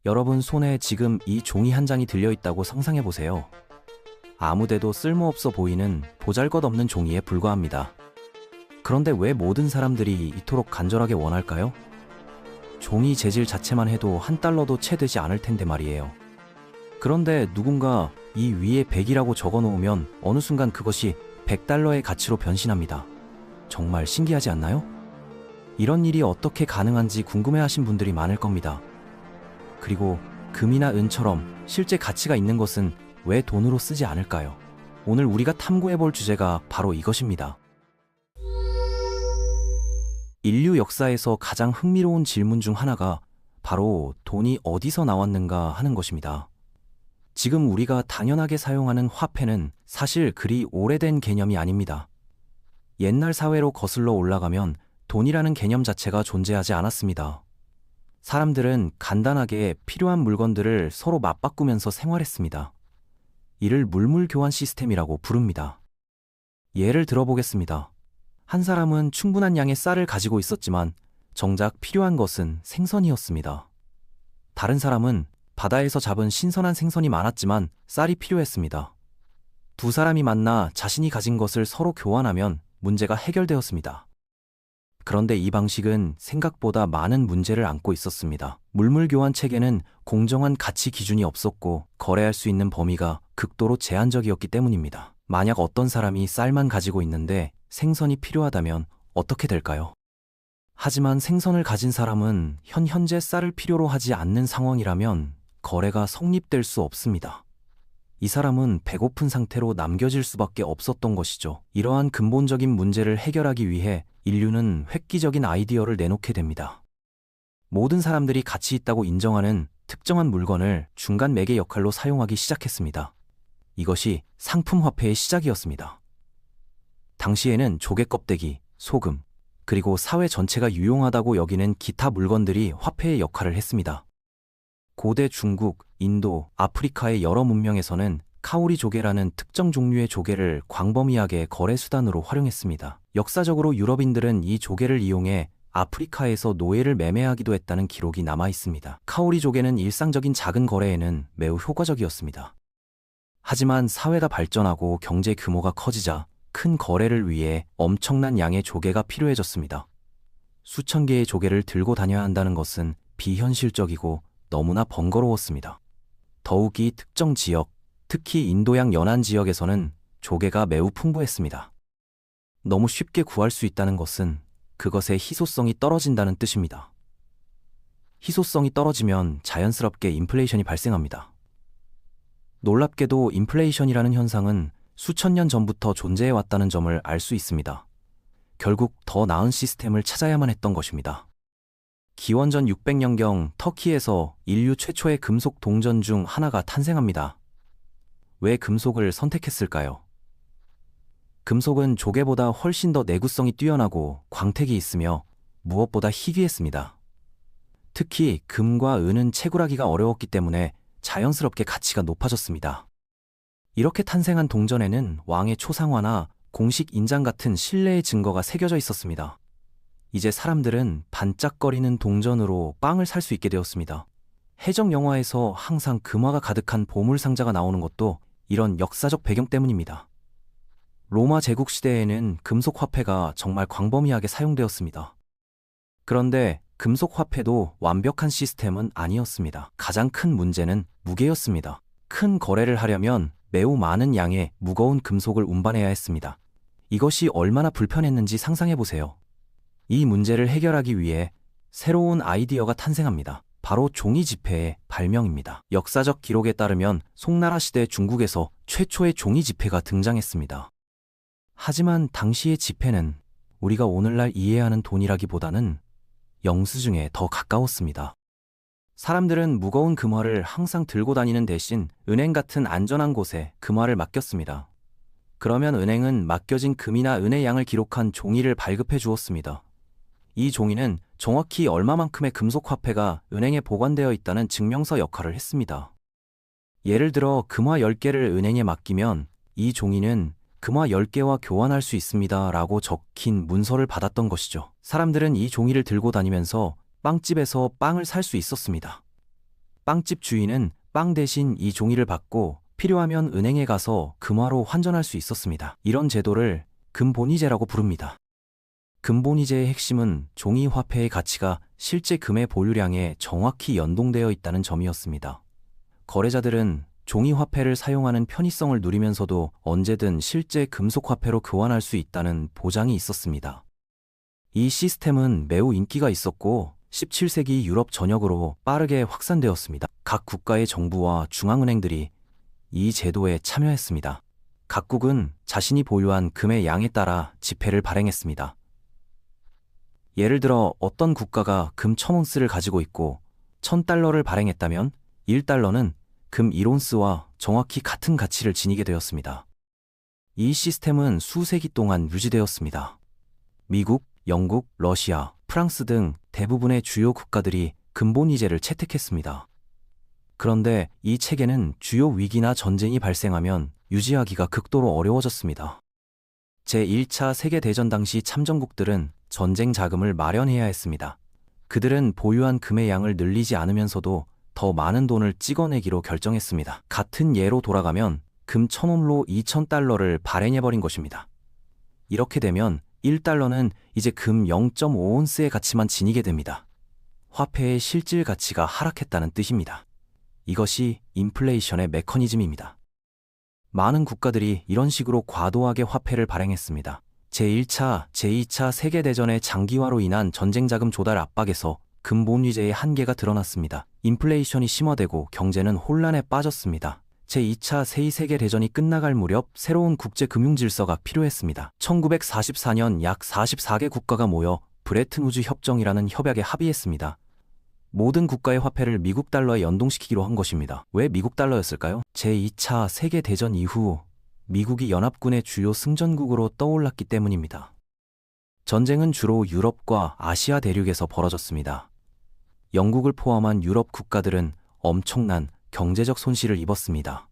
여러분 손에 지금 이 종이 한 장이 들려있다고 상상해보세요. 아무데도 쓸모없어 보이는 보잘것없는 종이에 불과합니다. 그런데 왜 모든 사람들이 이토록 간절하게 원할까요? 종이 재질 자체만 해도 $1도 채 되지 않을 텐데 말이에요. 그런데 누군가 이 위에 100이라고 적어놓으면 어느 순간 그것이 $100의 가치로 변신합니다. 정말 신기하지 않나요? 이런 일이 어떻게 가능한지 궁금해하신 분들이 많을 겁니다. 그리고 금이나 은처럼 실제 가치가 있는 것은 왜 돈으로 쓰지 않을까요? 오늘 우리가 탐구해볼 주제가 바로 이것입니다. 인류 역사에서 가장 흥미로운 질문 중 하나가 바로 돈이 어디서 나왔는가 하는 것입니다. 지금 우리가 당연하게 사용하는 화폐는 사실 그리 오래된 개념이 아닙니다. 옛날 사회로 거슬러 올라가면 돈이라는 개념 자체가 존재하지 않았습니다. 사람들은 간단하게 필요한 물건들을 서로 맞바꾸면서 생활했습니다. 이를 물물교환 시스템이라고 부릅니다. 예를 들어보겠습니다. 한 사람은 충분한 양의 쌀을 가지고 있었지만 정작 필요한 것은 생선이었습니다. 다른 사람은 바다에서 잡은 신선한 생선이 많았지만 쌀이 필요했습니다. 두 사람이 만나 자신이 가진 것을 서로 교환하면 문제가 해결되었습니다. 그런데 이 방식은 생각보다 많은 문제를 안고 있었습니다. 물물교환 체계는 공정한 가치 기준이 없었고 거래할 수 있는 범위가 극도로 제한적이었기 때문입니다. 만약 어떤 사람이 쌀만 가지고 있는데 생선이 필요하다면 어떻게 될까요? 하지만 생선을 가진 사람은 현재 쌀을 필요로 하지 않는 상황이라면 거래가 성립될 수 없습니다. 이 사람은 배고픈 상태로 남겨질 수밖에 없었던 것이죠. 이러한 근본적인 문제를 해결하기 위해 인류는 획기적인 아이디어를 내놓게 됩니다. 모든 사람들이 가치 있다고 인정하는 특정한 물건을 중간 매개 역할로 사용하기 시작했습니다. 이것이 상품화폐의 시작이었습니다. 당시에는 조개 껍데기, 소금, 그리고 사회 전체가 유용하다고 여기는 기타 물건들이 화폐의 역할을 했습니다. 고대 중국, 인도, 아프리카의 여러 문명에서는 카오리 조개라는 특정 종류의 조개를 광범위하게 거래 수단으로 활용했습니다. 역사적으로 유럽인들은 이 조개를 이용해 아프리카에서 노예를 매매하기도 했다는 기록이 남아 있습니다. 카오리 조개는 일상적인 작은 거래에는 매우 효과적이었습니다. 하지만 사회가 발전하고 경제 규모가 커지자 큰 거래를 위해 엄청난 양의 조개가 필요해졌습니다. 수천 개의 조개를 들고 다녀야 한다는 것은 비현실적이고 너무나 번거로웠습니다. 더욱이 특정 지역, 특히 인도양 연안 지역에서는 조개가 매우 풍부했습니다. 너무 쉽게 구할 수 있다는 것은 그것의 희소성이 떨어진다는 뜻입니다. 희소성이 떨어지면 자연스럽게 인플레이션이 발생합니다. 놀랍게도 인플레이션이라는 현상은 수천 년 전부터 존재해왔다는 점을 알 수 있습니다. 결국 더 나은 시스템을 찾아야만 했던 것입니다. 기원전 600년경 터키에서 인류 최초의 금속 동전 중 하나가 탄생합니다. 왜 금속을 선택했을까요? 금속은 조개보다 훨씬 더 내구성이 뛰어나고 광택이 있으며 무엇보다 희귀했습니다. 특히 금과 은은 채굴하기가 어려웠기 때문에 자연스럽게 가치가 높아졌습니다. 이렇게 탄생한 동전에는 왕의 초상화나 공식 인장 같은 신뢰의 증거가 새겨져 있었습니다. 이제 사람들은 반짝거리는 동전으로 빵을 살 수 있게 되었습니다. 해적 영화에서 항상 금화가 가득한 보물상자가 나오는 것도 이런 역사적 배경 때문입니다. 로마 제국 시대에는 금속 화폐가 정말 광범위하게 사용되었습니다. 그런데 금속 화폐도 완벽한 시스템은 아니었습니다. 가장 큰 문제는 무게였습니다. 큰 거래를 하려면 매우 많은 양의 무거운 금속을 운반해야 했습니다. 이것이 얼마나 불편했는지 상상해보세요. 이 문제를 해결하기 위해 새로운 아이디어가 탄생합니다. 바로 종이 지폐의 발명입니다. 역사적 기록에 따르면 송나라 시대 중국에서 최초의 종이 지폐가 등장했습니다. 하지만 당시의 지폐는 우리가 오늘날 이해하는 돈이라기보다는 영수증에 더 가까웠습니다. 사람들은 무거운 금화를 항상 들고 다니는 대신 은행 같은 안전한 곳에 금화를 맡겼습니다. 그러면 은행은 맡겨진 금이나 은의 양을 기록한 종이를 발급해 주었습니다. 이 종이는 정확히 얼마만큼의 금속 화폐가 은행에 보관되어 있다는 증명서 역할을 했습니다. 예를 들어 금화 10개를 은행에 맡기면 이 종이는 금화 10개와 교환할 수 있습니다 라고 적힌 문서를 받았던 것이죠. 사람들은 이 종이를 들고 다니면서 빵집에서 빵을 살 수 있었습니다. 빵집 주인은 빵 대신 이 종이를 받고 필요하면 은행에 가서 금화로 환전할 수 있었습니다. 이런 제도를 금본위제라고 부릅니다. 금본위제의 핵심은 종이 화폐의 가치가 실제 금의 보유량에 정확히 연동되어 있다는 점이었습니다. 거래자들은 종이 화폐를 사용하는 편의성을 누리면서도 언제든 실제 금속 화폐로 교환할 수 있다는 보장이 있었습니다. 이 시스템은 매우 인기가 있었고 17세기 유럽 전역으로 빠르게 확산되었습니다. 각 국가의 정부와 중앙은행들이 이 제도에 참여했습니다. 각국은 자신이 보유한 금의 양에 따라 지폐를 발행했습니다. 예를 들어 어떤 국가가 금 1000온스를 가지고 있고 1000달러를 발행했다면 1달러는 금 1온스와 정확히 같은 가치를 지니게 되었습니다. 이 시스템은 수세기 동안 유지되었습니다. 미국, 영국, 러시아, 프랑스 등 대부분의 주요 국가들이 금본위제를 채택했습니다. 그런데 이 체계는 주요 위기나 전쟁이 발생하면 유지하기가 극도로 어려워졌습니다. 제1차 세계대전 당시 참전국들은 전쟁 자금을 마련해야 했습니다. 그들은 보유한 금의 양을 늘리지 않으면서도 더 많은 돈을 찍어내기로 결정했습니다. 같은 예로 돌아가면 금 1000온로 2000달러를 발행해버린 것입니다. 이렇게 되면 1달러는 이제 금 0.5온스의 가치만 지니게 됩니다. 화폐의 실질 가치가 하락했다는 뜻입니다. 이것이 인플레이션의 메커니즘입니다. 많은 국가들이 이런 식으로 과도하게 화폐를 발행했습니다. 제1차, 제2차 세계대전의 장기화로 인한 전쟁자금 조달 압박에서 금본위제의 한계가 드러났습니다. 인플레이션이 심화되고 경제는 혼란에 빠졌습니다. 제2차 제2세계대전이 끝나갈 무렵 새로운 국제금융질서가 필요했습니다. 1944년 약 44개 국가가 모여 브레튼 우즈 협정이라는 협약에 합의했습니다. 모든 국가의 화폐를 미국 달러에 연동시키기로 한 것입니다. 왜 미국 달러였을까요? 제2차 세계대전 이후 미국이 연합군의 주요 승전국으로 떠올랐기 때문입니다. 전쟁은 주로 유럽과 아시아 대륙에서 벌어졌습니다. 영국을 포함한 유럽 국가들은 엄청난 경제적 손실을 입었습니다.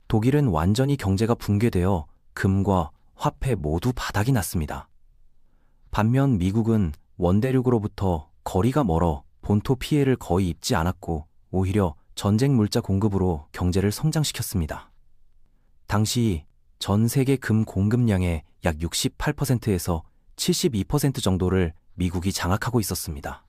독일은 완전히 경제가 붕괴되어 금과 화폐 모두 바닥이 났습니다. 반면 미국은 원대륙으로부터 거리가 멀어 본토 피해를 거의 입지 않았고 오히려 전쟁 물자 공급으로 경제를 성장시켰습니다. 당시 전 세계 금 공급량의 약 68%에서 72% 정도를 미국이 장악하고 있었습니다.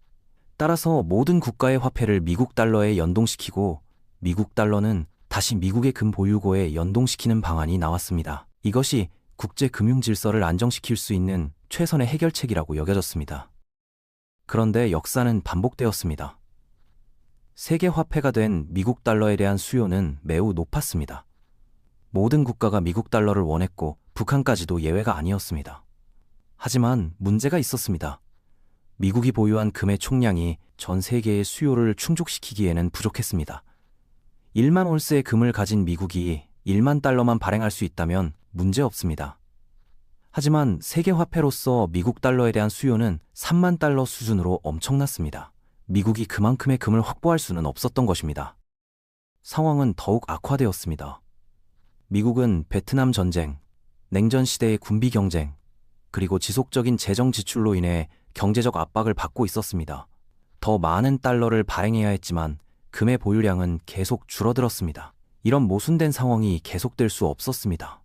따라서 모든 국가의 화폐를 미국 달러에 연동시키고 미국 달러는 다시 미국의 금 보유고에 연동시키는 방안이 나왔습니다. 이것이 국제 금융 질서를 안정시킬 수 있는 최선의 해결책이라고 여겨졌습니다. 그런데 역사는 반복되었습니다. 세계 화폐가 된 미국 달러에 대한 수요는 매우 높았습니다. 모든 국가가 미국 달러를 원했고 북한까지도 예외가 아니었습니다. 하지만 문제가 있었습니다. 미국이 보유한 금의 총량이 전 세계의 수요를 충족시키기에는 부족했습니다. 1만 온스의 금을 가진 미국이 1만 달러만 발행할 수 있다면 문제없습니다. 하지만 세계 화폐로서 미국 달러에 대한 수요는 3만 달러 수준으로 엄청났습니다. 미국이 그만큼의 금을 확보할 수는 없었던 것입니다. 상황은 더욱 악화되었습니다. 미국은 베트남 전쟁, 냉전 시대의 군비 경쟁, 그리고 지속적인 재정 지출로 인해 경제적 압박을 받고 있었습니다. 더 많은 달러를 발행해야 했지만 금의 보유량은 계속 줄어들었습니다. 이런 모순된 상황이 계속될 수 없었습니다.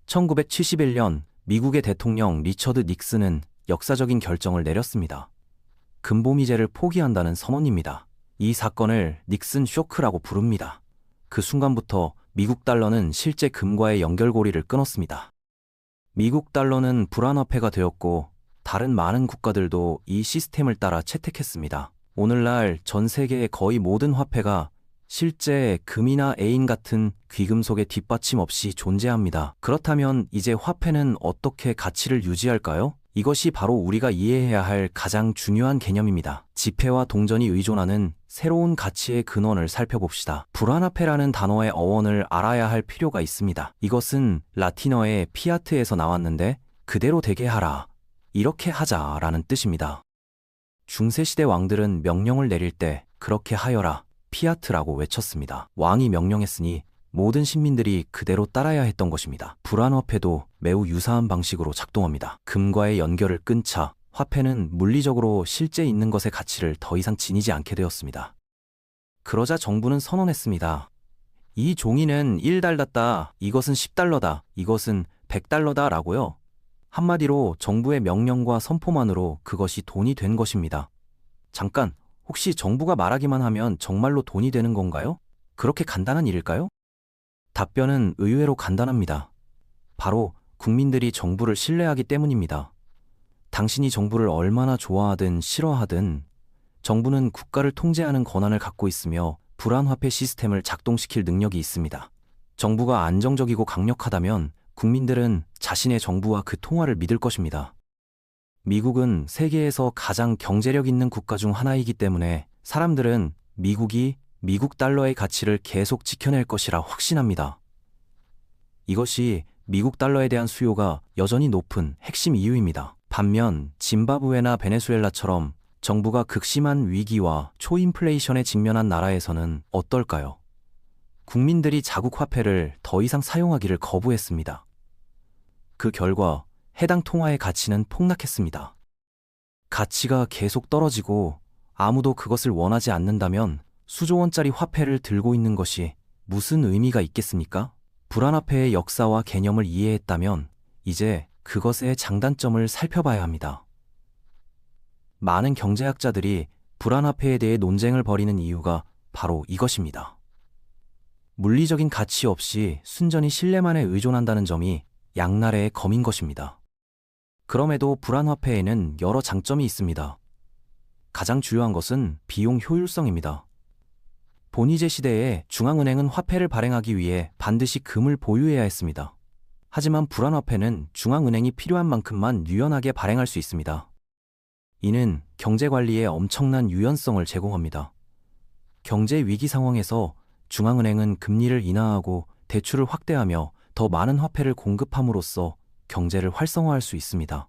1971년 미국의 대통령 리처드 닉슨은 역사적인 결정을 내렸습니다. 금본위제를 포기한다는 선언입니다. 이 사건을 닉슨 쇼크라고 부릅니다. 그 순간부터 미국 달러는 실제 금과의 연결고리를 끊었습니다. 미국 달러는 불안화폐가 되었고 다른 많은 국가들도 이 시스템을 따라 채택했습니다. 오늘날 전 세계의 거의 모든 화폐가 실제 금이나 애인 같은 귀금속의 뒷받침 없이 존재합니다. 그렇다면 이제 화폐는 어떻게 가치를 유지할까요? 이것이 바로 우리가 이해해야 할 가장 중요한 개념입니다. 지폐와 동전이 의존하는 새로운 가치의 근원을 살펴봅시다. 불안화폐라는 단어의 어원을 알아야 할 필요가 있습니다. 이것은 라틴어의 피아트에서 나왔는데 그대로 되게 하라, 이렇게 하자라는 뜻입니다. 중세시대 왕들은 명령을 내릴 때 그렇게 하여라, 피아트라고 외쳤습니다. 왕이 명령했으니 모든 시민들이 그대로 따라야 했던 것입니다. 불안화폐도 매우 유사한 방식으로 작동합니다. 금과의 연결을 끊자 화폐는 물리적으로 실제 있는 것의 가치를 더 이상 지니지 않게 되었습니다. 그러자 정부는 선언했습니다. 이 종이는 1달러다, 이것은 10달러다, 이것은 100달러다 라고요. 한마디로 정부의 명령과 선포만으로 그것이 돈이 된 것입니다. 잠깐, 혹시 정부가 말하기만 하면 정말로 돈이 되는 건가요? 그렇게 간단한 일일까요? 답변은 의외로 간단합니다. 바로 국민들이 정부를 신뢰하기 때문입니다. 당신이 정부를 얼마나 좋아하든 싫어하든 정부는 국가를 통제하는 권한을 갖고 있으며 불안화폐 시스템을 작동시킬 능력이 있습니다. 정부가 안정적이고 강력하다면 국민들은 자신의 정부와 그 통화를 믿을 것입니다. 미국은 세계에서 가장 경제력 있는 국가 중 하나이기 때문에 사람들은 미국이 미국 달러의 가치를 계속 지켜낼 것이라 확신합니다. 이것이 미국 달러에 대한 수요가 여전히 높은 핵심 이유입니다. 반면 짐바브웨나 베네수엘라처럼 정부가 극심한 위기와 초인플레이션에 직면한 나라에서는 어떨까요? 국민들이 자국 화폐를 더 이상 사용하기를 거부했습니다. 그 결과 해당 통화의 가치는 폭락했습니다. 가치가 계속 떨어지고 아무도 그것을 원하지 않는다면 수조 원짜리 화폐를 들고 있는 것이 무슨 의미가 있겠습니까? 불안화폐의 역사와 개념을 이해했다면 이제 그것의 장단점을 살펴봐야 합니다. 많은 경제학자들이 불안화폐에 대해 논쟁을 벌이는 이유가 바로 이것입니다. 물리적인 가치 없이 순전히 신뢰만에 의존한다는 점이 양날의 검인 것입니다. 그럼에도 불안화폐에는 여러 장점이 있습니다. 가장 주요한 것은 비용 효율성입니다. 본이제 시대에 중앙은행은 화폐를 발행하기 위해 반드시 금을 보유해야 했습니다. 하지만 불안화폐는 중앙은행이 필요한 만큼만 유연하게 발행할 수 있습니다. 이는 경제관리에 엄청난 유연성을 제공합니다. 경제 위기 상황에서 중앙은행은 금리를 인하하고 대출을 확대하며 더 많은 화폐를 공급함으로써 경제를 활성화할 수 있습니다.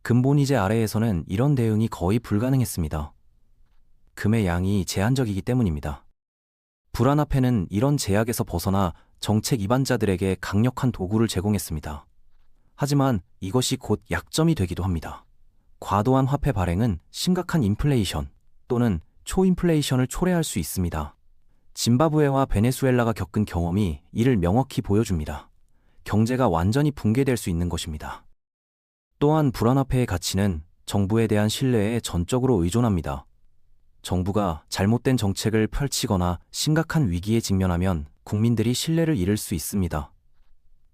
금본이제 아래에서는 이런 대응이 거의 불가능했습니다. 금의 양이 제한적이기 때문입니다. 불안화폐는 이런 제약에서 벗어나 정책 이반자들에게 강력한 도구를 제공했습니다. 하지만 이것이 곧 약점이 되기도 합니다. 과도한 화폐 발행은 심각한 인플레이션 또는 초인플레이션을 초래할 수 있습니다. 짐바브웨와 베네수엘라가 겪은 경험이 이를 명확히 보여줍니다. 경제가 완전히 붕괴될 수 있는 것입니다. 또한 불안화폐의 가치는 정부에 대한 신뢰에 전적으로 의존합니다. 정부가 잘못된 정책을 펼치거나 심각한 위기에 직면하면 국민들이 신뢰를 잃을 수 있습니다.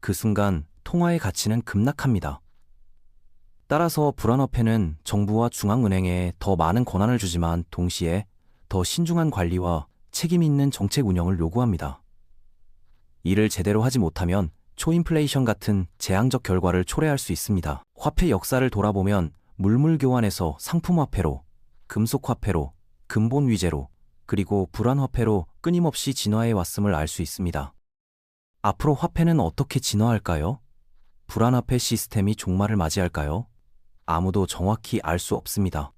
그 순간 통화의 가치는 급락합니다. 따라서 불안화폐는 정부와 중앙은행에 더 많은 권한을 주지만 동시에 더 신중한 관리와 책임 있는 정책 운영을 요구합니다. 이를 제대로 하지 못하면 초인플레이션 같은 재앙적 결과를 초래할 수 있습니다. 화폐 역사를 돌아보면 물물교환에서 상품화폐로, 금속화폐로, 근본위제로, 그리고 불안화폐로 끊임없이 진화해 왔음을 알 수 있습니다. 앞으로 화폐는 어떻게 진화할까요? 불안화폐 시스템이 종말을 맞이할까요? 아무도 정확히 알 수 없습니다.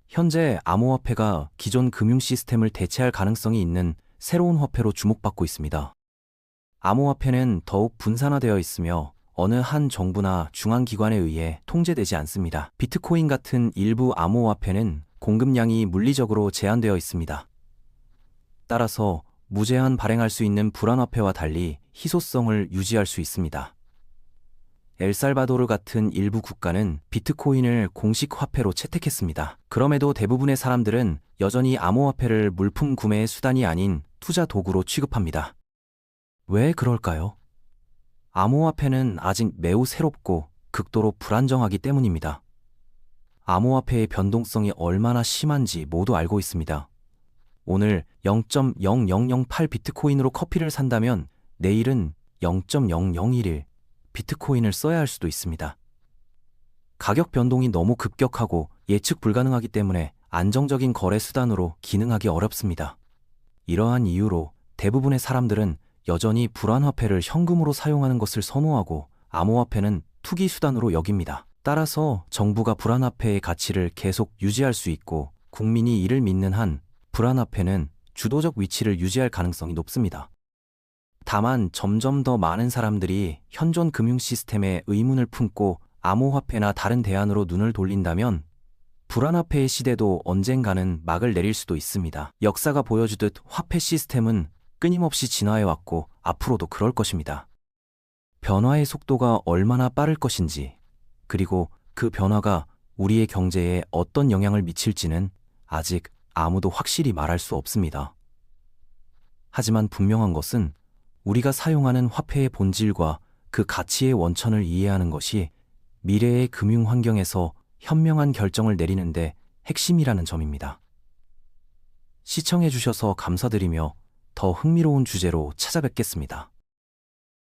현재 암호화폐가 기존 금융 시스템을 대체할 가능성이 있는 새로운 화폐로 주목받고 있습니다. 암호화폐는 더욱 분산화되어 있으며 어느 한 정부나 중앙기관에 의해 통제되지 않습니다. 비트코인 같은 일부 암호화폐는 공급량이 물리적으로 제한되어 있습니다. 따라서 무제한 발행할 수 있는 불안화폐와 달리 희소성을 유지할 수 있습니다. 엘살바도르 같은 일부 국가는 비트코인을 공식 화폐로 채택했습니다. 그럼에도 대부분의 사람들은 여전히 암호화폐를 물품 구매의 수단이 아닌 투자 도구로 취급합니다. 왜 그럴까요? 암호화폐는 아직 매우 새롭고 극도로 불안정하기 때문입니다. 암호화폐의 변동성이 얼마나 심한지 모두 알고 있습니다. 오늘 0.0008 비트코인으로 커피를 산다면 내일은 0.0011 비트코인을 써야 할 수도 있습니다. 가격 변동이 너무 급격하고 예측 불가능하기 때문에 안정적인 거래 수단으로 기능하기 어렵습니다. 이러한 이유로 대부분의 사람들은 여전히 불안화폐를 현금으로 사용하는 것을 선호하고 암호화폐는 투기 수단으로 여깁니다. 따라서 정부가 불안화폐의 가치를 계속 유지할 수 있고 국민이 이를 믿는 한 불안화폐는 주도적 위치를 유지할 가능성이 높습니다. 다만 점점 더 많은 사람들이 현존 금융 시스템에 의문을 품고 암호화폐나 다른 대안으로 눈을 돌린다면 불안화폐의 시대도 언젠가는 막을 내릴 수도 있습니다. 역사가 보여주듯 화폐 시스템은 끊임없이 진화해왔고 앞으로도 그럴 것입니다. 변화의 속도가 얼마나 빠를 것인지, 그리고 그 변화가 우리의 경제에 어떤 영향을 미칠지는 아직 아무도 확실히 말할 수 없습니다. 하지만 분명한 것은 우리가 사용하는 화폐의 본질과 그 가치의 원천을 이해하는 것이 미래의 금융 환경에서 현명한 결정을 내리는데 핵심이라는 점입니다. 시청해 주셔서 감사드리며 더 흥미로운 주제로 찾아뵙겠습니다.